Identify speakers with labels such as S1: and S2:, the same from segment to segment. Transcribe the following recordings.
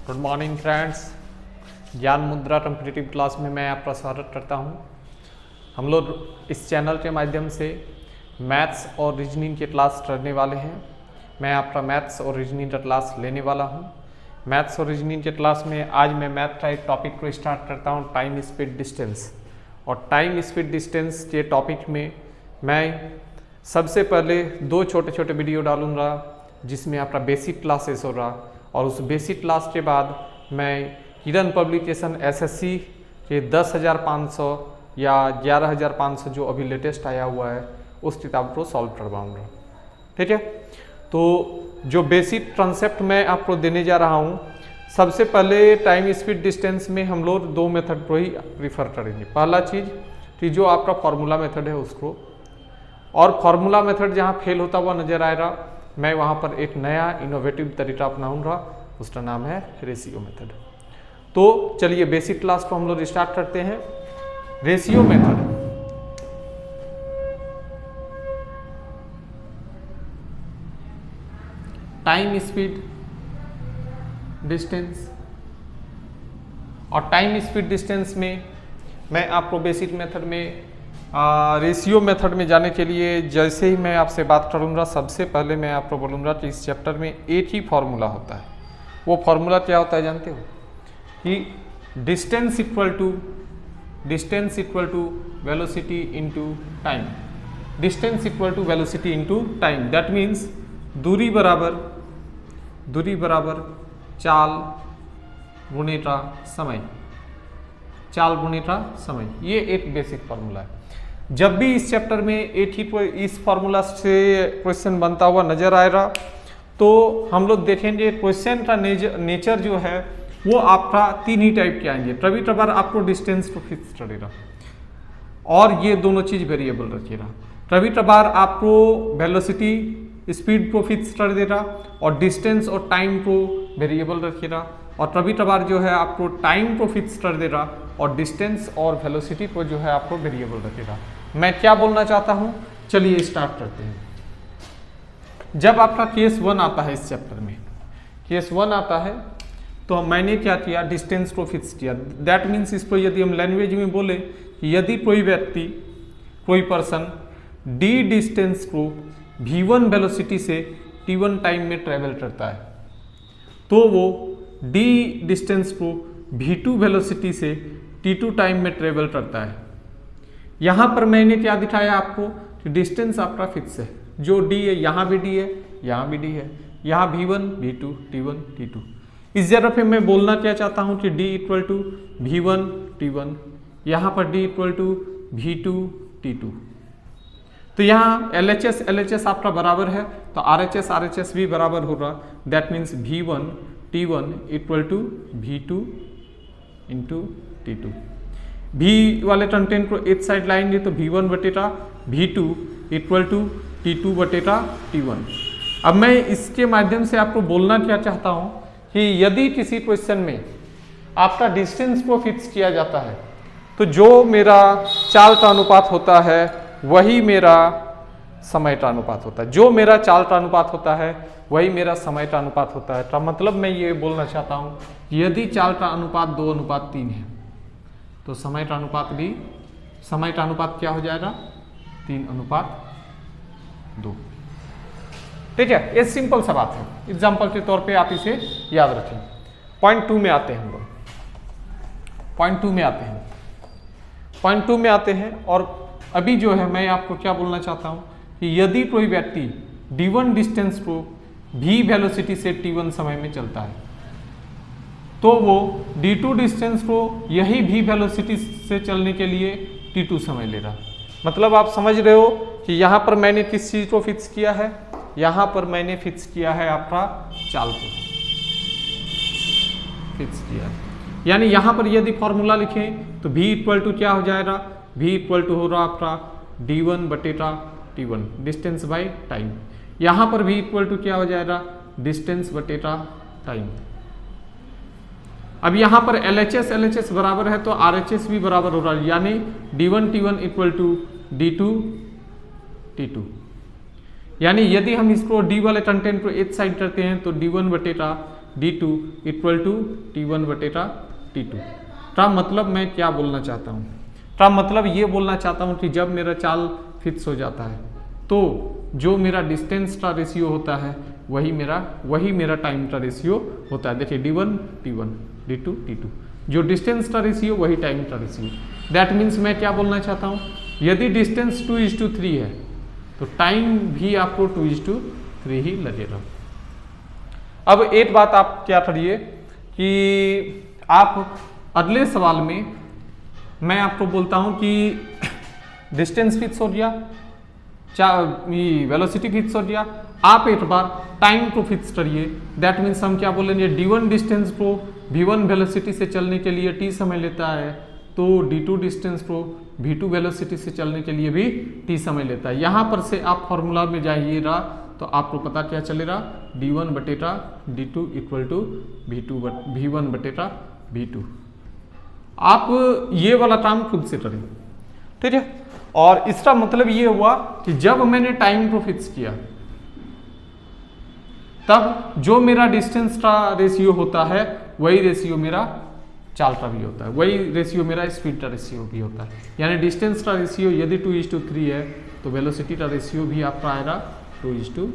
S1: Good morning friends. ज्ञान मुद्रा competitive class में मैं आपका स्वागत करता हूं। हम लोग इस चैनल के माध्यम से मैथ्स और रीजनिंग के क्लास करने वाले हैं। मैं आपका मैथ्स और रीजनिंग का क्लास लेने वाला हूं। मैथ्स और रीजनिंग के क्लास में आज मैं मैथ का एक टॉपिक को स्टार्ट करता हूं, टाइम स्पीड डिस्टेंस। और टाइम स्पीड डिस्टेंस के टॉपिक में मैं सबसे पहले दो छोटे छोटे वीडियो डालूंगा जिसमें आपका बेसिक क्लासेस होगा, और उस बेसिक क्लास के बाद मैं किरण पब्लिकेशन एसएससी के 10,500 या 11,500 जो अभी लेटेस्ट आया हुआ है उस किताब को सॉल्व करवाऊंगा। ठीक है, तो जो बेसिक कॉन्सेप्ट मैं आपको देने जा रहा हूँ, सबसे पहले टाइम स्पीड डिस्टेंस में हम लोग दो मेथड को ही प्रीफर करेंगे। पहला चीज़ कि जो आपका फॉर्मूला मेथड है उसको, और फॉर्मूला मेथड जहाँ फेल होता हुआ नजर आएगा मैं वहाँ पर एक नया इनोवेटिव तरीका अपनाऊंगा, उसका नाम है रेशियो मेथड। तो चलिए बेसिक क्लास को हम लोग स्टार्ट करते हैं। Ratio method, time speed distance, और टाइम स्पीड डिस्टेंस में मैं आपको बेसिक मेथड में रेशियो मेथड में जाने के लिए जैसे ही मैं आपसे बात करूंगा, सबसे पहले मैं आपको बोलूँगा कि इस चैप्टर में एक ही फॉर्मूला होता है। वो फॉर्मूला क्या होता है जानते हो? कि distance equal to velocity into time. Distance equal to velocity into time, that means दूरी बराबर चाल गुणिता समय। चाल गुणिता समय, ये एक बेसिक फॉर्मूला है। जब भी इस चैप्टर में एक ही इस फॉर्मूला से क्वेश्चन बनता हुआ नजर आएगा तो हम लोग देखेंगे क्वेश्चन का नेचर जो है वो आपका तीन ही टाइप के आएंगे। कभी कभार आपको डिस्टेंस को फिक्स करेगा और ये दोनों चीज वेरिएबल रखेगा। कभी कभार आपको वेलोसिटी स्पीड को फिक्स कर देगा और डिस्टेंस और टाइम को वेरिएबल रखेगा, और कभी कभार जो है आपको टाइम को फिक्स कर देगा और डिस्टेंस और वेलोसिटी को जो है आपको वेरिएबल रखेगा। मैं क्या बोलना चाहता हूं, चलिए स्टार्ट करते हैं। जब आपका केस 1 आता है, इस चैप्टर में केस 1 आता है, तो मैंने क्या किया, डिस्टेंस को फिक्स किया। दैट मीन्स इसको यदि हम लैंग्वेज में बोले कि यदि कोई व्यक्ति, कोई पर्सन डी डिस्टेंस को v1 वेलोसिटी से t1 टाइम में ट्रेवल करता है, तो वो डी डिस्टेंस को v2 वेलोसिटी से t2 टाइम में ट्रेवल करता है। यहां पर मैंने क्या दिखाया आपको कि डिस्टेंस आपका फिक्स है, जो d है यहां भी d है, यहां भी d है, यहां v1 v2 t1 t2। इस जगह पे मैं बोलना क्या चाहता हूं कि d equal to v1 t1, यहां पर d equal to v2 t2। तो यहाँ LHS आपका बराबर है तो RHS भी बराबर होगा। That means v1 t1 equal to v2 into t2। v वाले कंटेंट को एक साइड लाएंगे तो v1 batata v2 equal to t2 batata t1। अब मैं इसके माध्यम से आपको बोलना क्या चाहता हूं कि यदि किसी क्वेश्चन में आपका डिस्टेंस को फिक्स किया जाता है तो जो मेरा चाल का अनुपात होता है वही मेरा समय का अनुपात होता है। जो मेरा चाल का अनुपात होता है वही मेरा समय का अनुपात होता है। तो मतलब मैं ये बोलना चाहता हूं कि यदि चाल का अनुपात 2:3 है तो समय का अनुपात भी, समय का अनुपात क्या हो जाएगा, 3:2। ठीक है, ये सिंपल सा बात है, एग्जाम्पल के तौर पे आप इसे याद रखें। पॉइंट 2 में आते हैं हम लोग। पॉइंट 2 में आते हैं और अभी जो है मैं आपको क्या बोलना चाहता हूं कि यदि कोई व्यक्ति d1 डिस्टेंस को v वेलोसिटी से t1 समय में चलता है तो वो d2 डिस्टेंस को यही v वेलोसिटी से चलने के लिए t2 समय ले रहा। मतलब आप समझ रहे हो कि यहां पर मैंने किस चीज को फिक्स किया है, यहां पर मैंने फिक्स किया है आपका चाल को फिक्स किया है। यानी यहां पर यदि फॉर्मूला लिखें तो v इक्वल टू क्या हो जाएगा, v इक्वल टू हो रहा आपका d1 batata t1, distance by time. यहां पर v इक्वल टू क्या हो जाएगा, डिस्टेंस बटेटा टाइम। अब यहां पर LHS बराबर है तो RHS भी बराबर हो रहा है, यानी d1 t1 equal to d2 t2। यानी यदि हम इसको d वाले कंटेंट को एक साइड करते हैं तो d1 batata d2 equal to t1 batata t2। का मतलब मैं क्या बोलना चाहता हूँ, का मतलब ये बोलना चाहता हूँ कि जब मेरा चाल फिक्स हो जाता है तो जो मेरा डिस्टेंस का रेशियो होता है वही मेरा टाइम का रेशियो होता है। देखिए d1 t1 d2 t2, जो डिस्टेंस का रेशियो वही टाइम का रेशियो। दैट मीन्स मैं क्या बोलना चाहता हूँ, यदि डिस्टेंस 2:3 है तो टाइम भी आपको 2:3 ही लगेगा। अब एक बात आप क्या करिए कि आप अगले सवाल में मैं आपको बोलता हूं कि डिस्टेंस फिक्स हो गया, वेलोसिटी फिक्स हो गया, आप एक बार टाइम को फिक्स करिए। दैट मीन्स हम क्या बोलेंगे, d1 डिस्टेंस को v1 वेलोसिटी से चलने के लिए t समय लेता है, तो d2 डिस्टेंस को v2 वेलोसिटी से चलने के लिए भी t समय लेता है। यहाँ पर से आप फॉर्मूला में जाइएगा तो आपको पता क्या चलेगा, d1 batata d2 equal to v1 batata v2। आप ये वाला काम खुद से करें, ठीक है। और इसका मतलब ये हुआ कि जब मैंने टाइम को फिक्स किया तब जो मेरा डिस्टेंस का रेशियो होता है वही रेशियो मेरा चाल का भी होता है, वही रेशियो मेरा स्पीड का रेशियो भी होता है। यानी डिस्टेंस का रेशियो यदि 2:3 है तो वेलोसिटी का रेशियो भी आपका आएगा 2:3,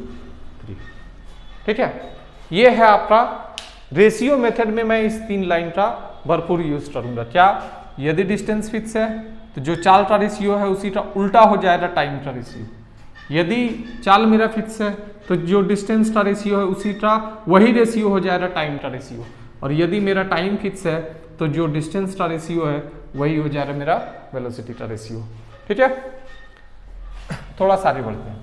S1: ठीक है। ये है आपका रेशियो मेथड में मैं इस 3 लाइन का भरपूर यूज करूंगा। क्या, यदि डिस्टेंस फिक्स है तो जो चाल का रेशियो है उसी का उल्टा हो जाएगा टाइम का रेशियो। यदि चाल मेरा फिक्स है तो जो डिस्टेंस का रेशियो है उसी का वही रेशियो हो जाएगा टाइम का रेशियो। और यदि मेरा टाइम फिक्स है तो जो डिस्टेंस का रेशियो है वही हो जाएगा मेरा वेलोसिटी का रेशियो, ठीक है। थोड़ा सा आगे बढ़ते हैं।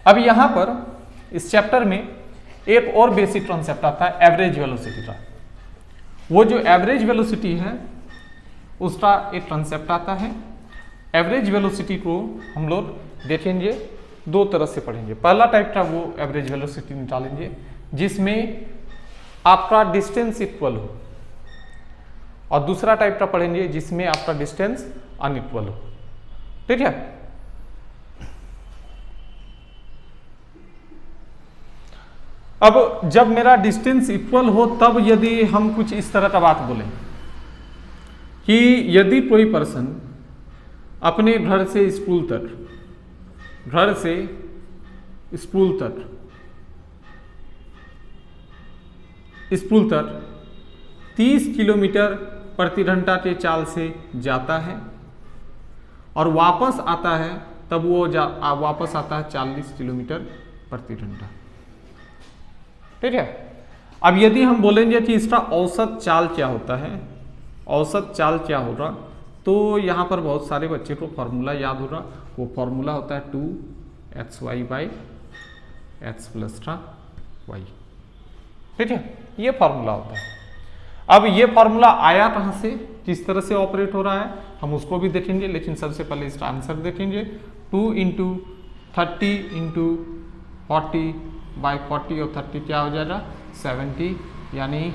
S1: अब यहां पर इस चैप्टर में एक और बेसिक कॉन्सेप्ट आता है एवरेज वेलोसिटी का। वो जो एवरेज वेलोसिटी है उसका एक कॉन्सेप्ट आता है। एवरेज वेलोसिटी को हम लोग देखेंगे, 2 तरह से पढ़ेंगे। पहला टाइप का वो एवरेज वेलोसिटी निकालेंगे जिसमें आपका डिस्टेंस इक्वल हो, और दूसरा टाइप का पढ़ेंगे जिसमें आपका डिस्टेंस अनइक्वल हो, ठीक है। अब जब मेरा डिस्टेंस इक्वल हो तब यदि हम कुछ इस तरह का बात बोलें कि यदि कोई पर्सन अपने घर से स्कूल तक 30 किलोमीटर प्रति घंटा के चाल से जाता है और वापस आता है तब वो वापस आता है 40 किलोमीटर प्रति घंटा, ठीक है। अब यदि हम बोलेंगे कि इसका औसत चाल क्या होता है, औसत चाल क्या होगा, तो यहाँ पर बहुत सारे बच्चे को फॉर्मूला याद होगा। वो फॉर्मूला होता है 2hy/x + y, ठीक है। ये फॉर्मूला होता है। अब ये फॉर्मूला आया कहाँ से, किस तरह से ऑपरेट हो रहा है, हम उसको भी देखेंगे, लेकिन सबसे पहले इसका आंसर देखेंगे। 2 × 30 × 40/40 और 30 क्या हो जाएगा 70, यानी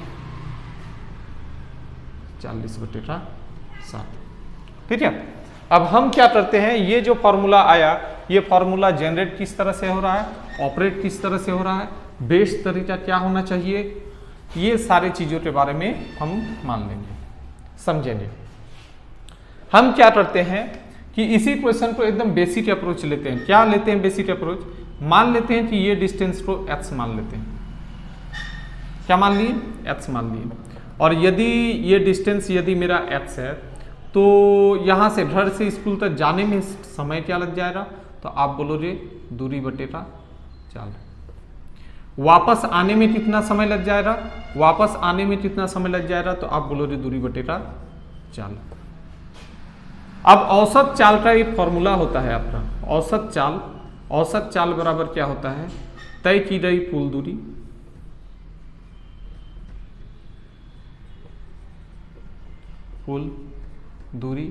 S1: 40/7, ठीक है। अब हम क्या करते हैं, ये जो फॉर्मूला आया, ये फॉर्मूला जनरेट किस तरह से हो रहा है, ऑपरेट किस तरह से हो रहा है, बेस्ट तरीका क्या होना चाहिए, ये सारी चीजों के बारे में हम मान लेंगे, समझेंगे। हम क्या करते हैं कि इसी क्वेश्चन को एकदम बेसिक अप्रोच लेते हैं। क्या लेते हैं बेसिक अप्रोच, मान लेते हैं कि ये डिस्टेंस को x मान लेते हैं। क्या मान लिए, x मान लिए। और यदि ये डिस्टेंस यदि मेरा x है तो यहाँ से घर से स्कूल तक जाने में समय क्या लग जाएगा, तो आप बोलोगे दूरी बटेटा चाल। वापस आने में कितना समय लग जाएगा, वापस आने में कितना समय लग जाएगा, तो आप बोलोगे दूरी बटेटा चाल। अब औसत चाल का एक फॉर्मूला होता है आपका, औसत चाल बराबर क्या होता है, तय की गई कुल दूरी